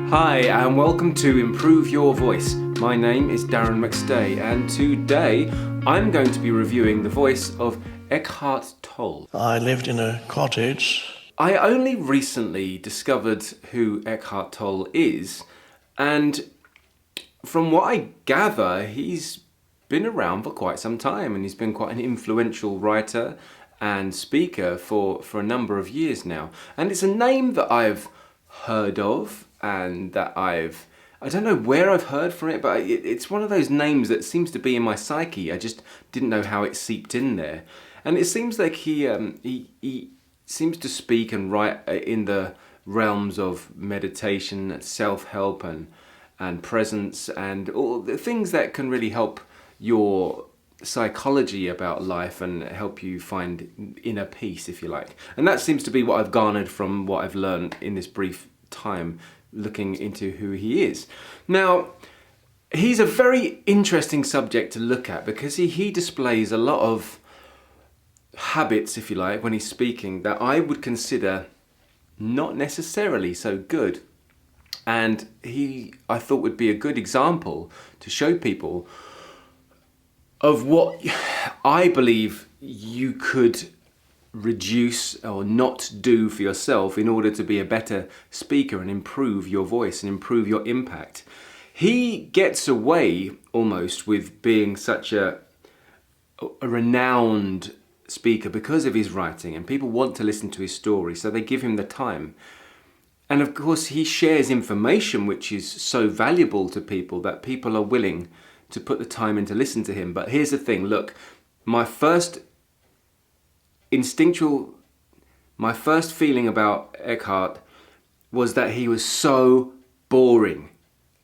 Hi and welcome to Improve Your Voice. My name is Darren mcstay and today I'm going to be reviewing the voice of Eckhart Tolle. I lived in a cottage. I only recently discovered who Eckhart Tolle is, and from what I gather he's been around for quite some time and he's been quite an influential writer and speaker for a number of years now. And it's a name that I've heard of and that I don't know where I've heard from it, but it's one of those names that seems to be in my psyche. I just didn't know how it seeped in there. And it seems like he seems to speak and write in the realms of meditation, self-help and presence and all the things that can really help your psychology about life and help you find inner peace, if you like. And that seems to be what I've garnered from what I've learned in this brief time looking into who he is. Now, he's a very interesting subject to look at because he displays a lot of habits, if you like, when he's speaking that I would consider not necessarily so good. And I thought would be a good example to show people of what I believe you could reduce or not do for yourself in order to be a better speaker and improve your voice and improve your impact. He gets away almost with being such a renowned speaker because of his writing, and people want to listen to his story, so they give him the time. And of course he shares information which is so valuable to people that people are willing to put the time in to listen to him. But here's the thing, look, my first feeling about Eckhart was that he was so boring.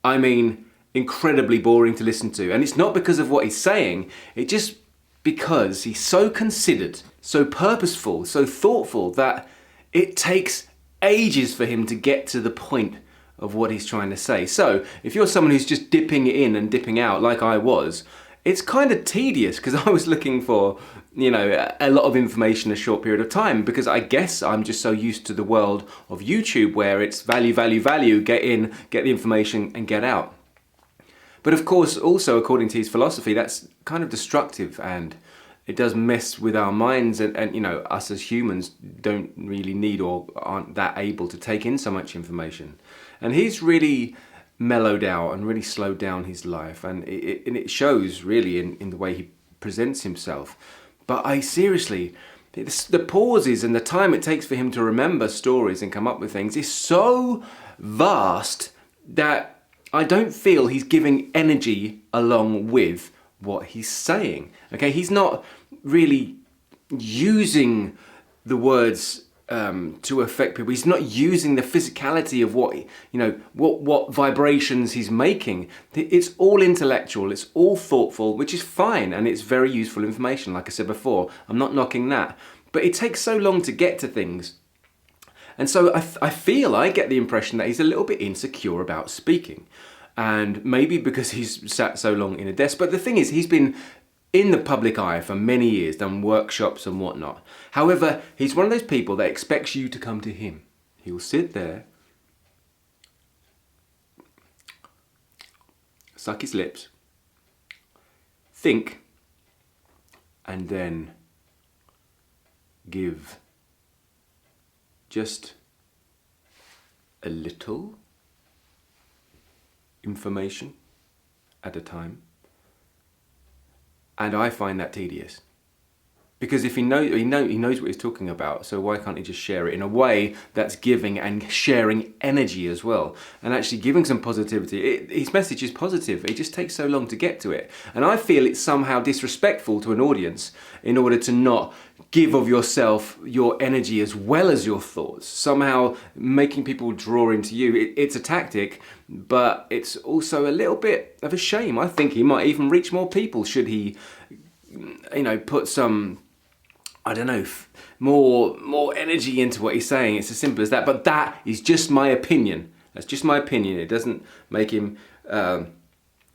I mean, incredibly boring to listen to. And it's not because of what he's saying, it's just because he's so considered, so purposeful, so thoughtful that it takes ages for him to get to the point of what he's trying to say. So if you're someone who's just dipping in and dipping out like I was, it's kind of tedious because I was looking for, a lot of information in a short period of time, because I guess I'm just so used to the world of YouTube where it's value, value, value, get in, get the information and get out. But of course, also according to his philosophy, that's kind of destructive and it does mess with our minds, and us as humans don't really need or aren't that able to take in so much information. And he's really mellowed out and really slowed down his life, and it shows really in the way he presents himself. But the pauses and the time it takes for him to remember stories and come up with things is so vast that I don't feel he's giving energy along with what he's saying. Okay, he's not really using the words to affect people. He's not using the physicality of what vibrations he's making. It's all intellectual, it's all thoughtful, which is fine, and it's very useful information. Like I said before, I'm not knocking that, but it takes so long to get to things. And so I get the impression that he's a little bit insecure about speaking, and maybe because he's sat so long in a desk. But the thing is, he's been in the public eye for many years, done workshops and whatnot. However, he's one of those people that expects you to come to him. He'll sit there, suck his lips, think, and then give just a little information at a time. And I find that tedious, because if he knows what he's talking about, so why can't he just share it in a way that's giving and sharing energy as well, and actually giving some positivity? His message is positive. It just takes so long to get to it, and I feel it's somehow disrespectful to an audience in order to not give of yourself, your energy as well as your thoughts, somehow making people draw into you. It's a tactic, but it's also a little bit of a shame. I think he might even reach more people should he, put some, more energy into what he's saying. It's as simple as that. But that is just my opinion. That's just my opinion. It doesn't make him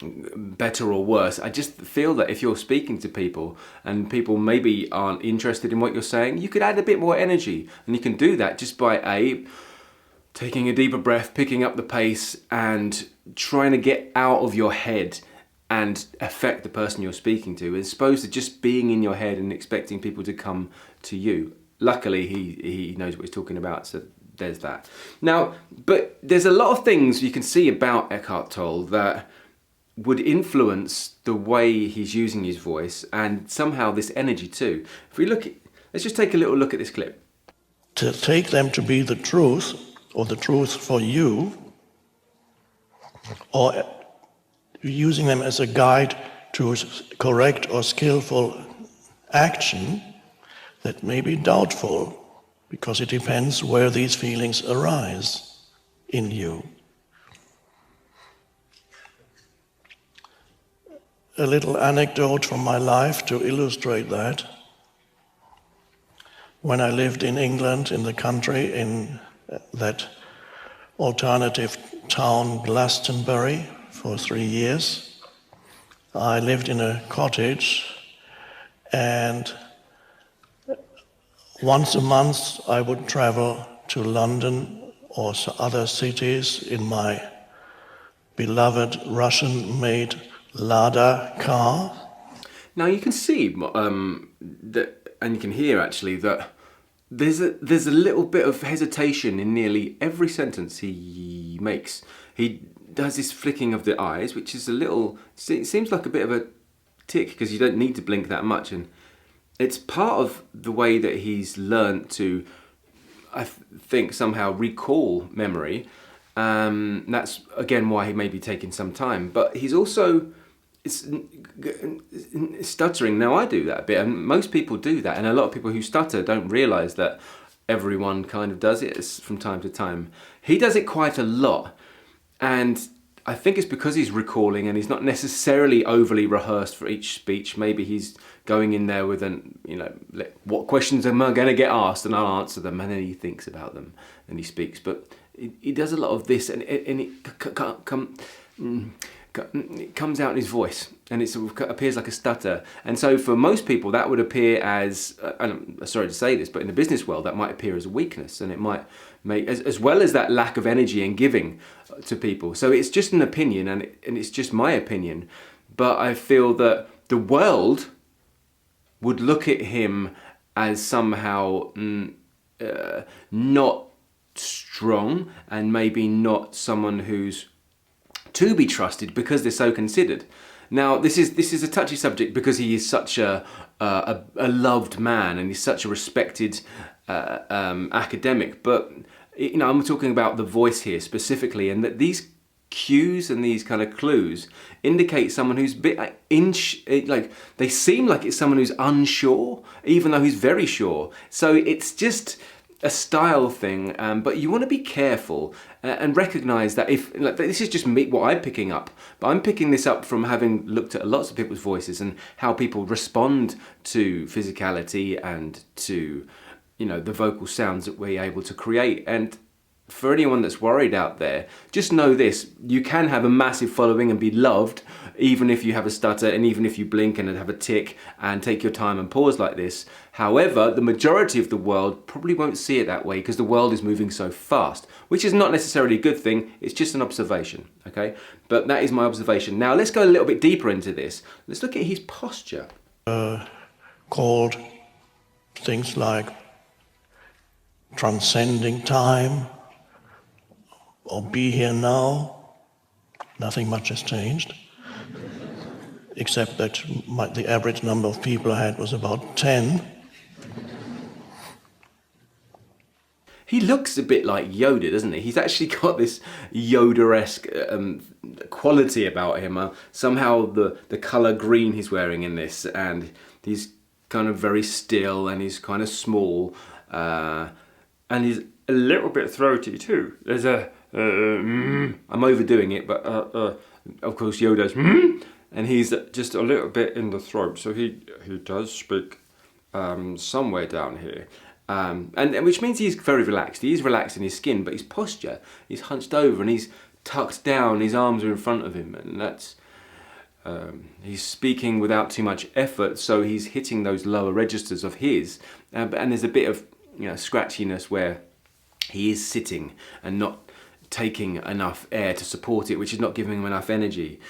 better or worse. I just feel that if you're speaking to people and people maybe aren't interested in what you're saying, you could add a bit more energy, and you can do that just by taking a deeper breath, picking up the pace, and trying to get out of your head and affect the person you're speaking to, as opposed to just being in your head and expecting people to come to you. Luckily, he knows what he's talking about, so there's that. Now, but there's a lot of things you can see about Eckhart Tolle that would influence the way he's using his voice and somehow this energy too. If we look at, let's just take a little look at this clip. To take them to be the truth, or the truth for you, or using them as a guide to correct or skillful action, that may be doubtful, because it depends where these feelings arise in you. A little anecdote from my life to illustrate that. When I lived in England, in the country, in that alternative town Glastonbury for 3 years, I lived in a cottage, and once a month I would travel to London or other cities in my beloved Russian-made Lada car. Now you can see that, and you can hear actually that there's a little bit of hesitation in nearly every sentence he makes. He does this flicking of the eyes, which is a little, it seems like a bit of a tick, because you don't need to blink that much, and it's part of the way that he's learned to, I think, somehow recall memory. That's again why he may be taking some time, but he's also stuttering. Now I do that a bit, and most people do that, and a lot of people who stutter don't realise that everyone kind of does it from time to time. He does it quite a lot, and I think it's because he's recalling and he's not necessarily overly rehearsed for each speech. Maybe he's going in there with what questions am I going to get asked, and I'll answer them, and then he thinks about them and he speaks. But he does a lot of this, and it comes out in his voice, and it sort of appears like a stutter. And so for most people that would appear as, I'm sorry to say this, but in the business world that might appear as a weakness, and it might make, as well as that lack of energy and giving to people. So it's just an opinion, and it's just my opinion, but I feel that the world would look at him as somehow not strong, and maybe not someone who's to be trusted because they're so considered. Now, this is a touchy subject because he is such a loved man, and he's such a respected academic. But I'm talking about the voice here specifically, and that these cues and these kind of clues indicate someone who's a bit like they seem like it's someone who's unsure, even though he's very sure. So it's just a style thing, but you want to be careful and recognize that if this is just me, what I'm picking up, but I'm picking this up from having looked at lots of people's voices and how people respond to physicality and to the vocal sounds that we're able to create. And for anyone that's worried out there, just know this: you can have a massive following and be loved even if you have a stutter, and even if you blink and have a tick and take your time and pause like this. However, the majority of the world probably won't see it that way, because the world is moving so fast, which is not necessarily a good thing. It's just an observation, okay? But that is my observation. Now let's go a little bit deeper into this. Let's look at his posture. Called things like transcending time, or be here now. Nothing much has changed, except that the average number of people I had was about 10. He looks a bit like Yoda, doesn't he? He's actually got this Yoda-esque quality about him. Somehow the colour green he's wearing in this, and he's kind of very still, and he's kind of small, and he's a little bit throaty too. There's I'm overdoing it, but of course Yoda's and he's just a little bit in the throat, so he does speak somewhere down here, and which means he's very relaxed. He's relaxed in his skin, but his posture, he's hunched over and he's tucked down, his arms are in front of him, and that's he's speaking without too much effort, so he's hitting those lower registers of his, and there's a bit of scratchiness where he is sitting and not taking enough air to support it, which is not giving him enough energy.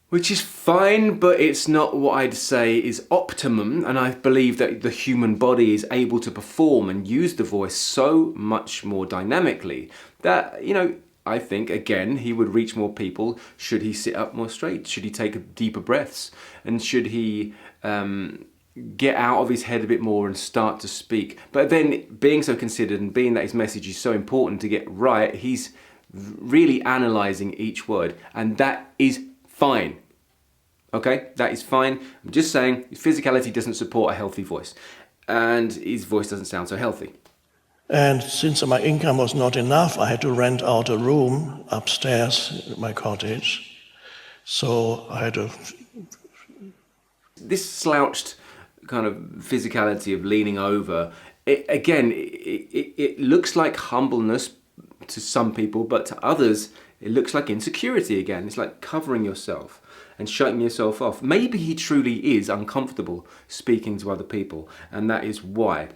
Which is fine, but it's not what I'd say is optimum, and I believe that the human body is able to perform and use the voice so much more dynamically that, you know, I think, again, he would reach more people should he sit up more straight, should he take deeper breaths, and should he get out of his head a bit more and start to speak. But then, being so considered and being that his message is so important to get right, he's really analysing each word, and that is fine. Okay, that is fine. I'm just saying his physicality doesn't support a healthy voice, and his voice doesn't sound so healthy. And since my income was not enough, I had to rent out a room upstairs at my cottage. So I had to... This slouched kind of physicality of leaning over, it looks like humbleness to some people, but to others, it looks like insecurity again. It's like covering yourself and shutting yourself off. Maybe he truly is uncomfortable speaking to other people, and that is why.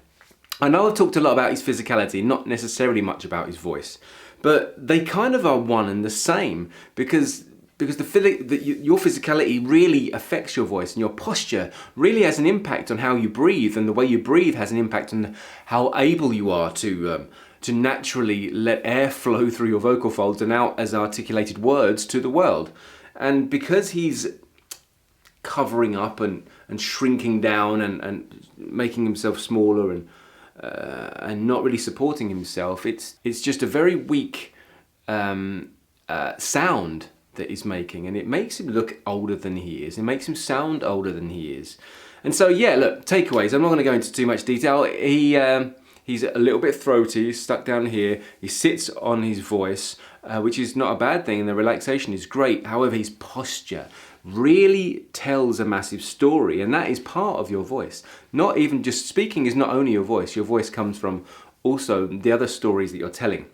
I know I've talked a lot about his physicality, not necessarily much about his voice, but they kind of are one and the same, because your physicality really affects your voice, and your posture really has an impact on how you breathe, and the way you breathe has an impact on how able you are to naturally let air flow through your vocal folds and out as articulated words to the world. And because he's covering up and shrinking down and making himself smaller and not really supporting himself, it's just a very weak sound that he's making, and it makes him look older than he is. It makes him sound older than he is. And so, yeah, look, takeaways. I'm not going to go into too much detail. He's a little bit throaty, he's stuck down here. He sits on his voice, which is not a bad thing, and the relaxation is great. However, his posture really tells a massive story, and that is part of your voice. Not even just speaking is not only your voice. Your voice comes from also the other stories that you're telling.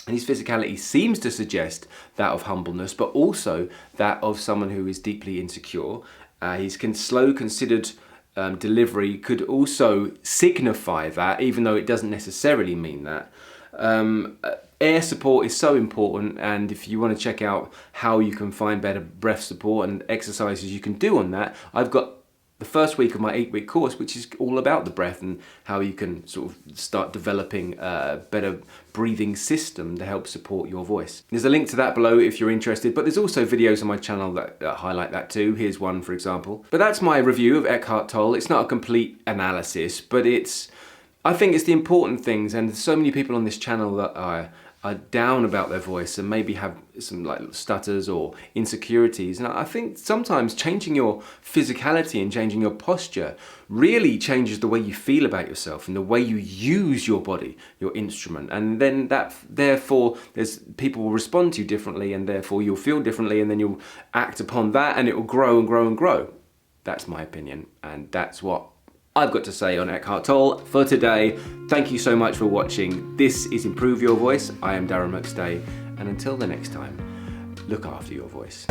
And his physicality seems to suggest that of humbleness, but also that of someone who is deeply insecure. His slow, considered delivery could also signify that, even though it doesn't necessarily mean that. Air support is so important, and if you want to check out how you can find better breath support and exercises you can do on that, I've got the first week of my 8-week course, which is all about the breath and how you can sort of start developing a better breathing system to help support your voice. There's a link to that below if you're interested, but there's also videos on my channel that highlight that too. Here's one, for example. But that's my review of Eckhart Tolle. It's not a complete analysis, but I think it's the important things, and there's so many people on this channel that are down about their voice and maybe have some like stutters or insecurities. And I think sometimes changing your physicality and changing your posture really changes the way you feel about yourself and the way you use your body, your instrument. And then therefore people will respond to you differently, and therefore you'll feel differently, and then you'll act upon that, and it will grow and grow and grow. That's my opinion, and that's what I've got to say on Eckhart Tolle for today. Thank you so much for watching. This is Improve Your Voice. I am Darren mcstay, and until the next time, look after your voice.